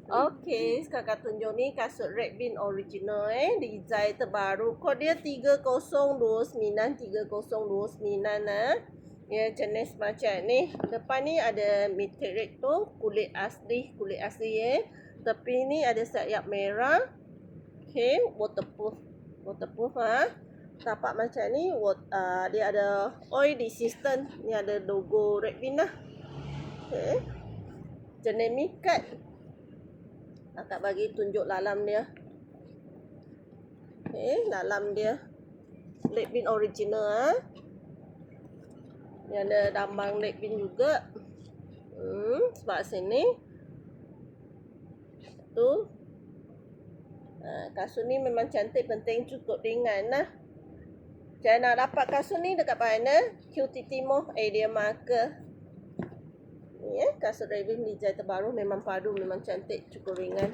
Okey, kakak tunjuk ni kasut Red Bean original design terbaru. Kod dia 3029 Ya, jenis macam ni. Depan ni ada meteorit tu, kulit asli Tepi ni ada sayap merah. Okey, waterproof. Waterproof Tapak macam ni, dia ada oil resistant. Ni ada logo Red Bean lah. Okey. Jenis mikat. Kakak bagi tunjuk dalam dia. Dalam dia Red Bean original Ni ada lambang Red Bean juga. Sebab sini tu. Kasut ni memang cantik, penting cukup ringan lah. Cara nak dapat kasut ni dekat mana? QTT Mall area marker. Ni kasut Red Bean design terbaru, memang padu, memang cantik, cukup ringan.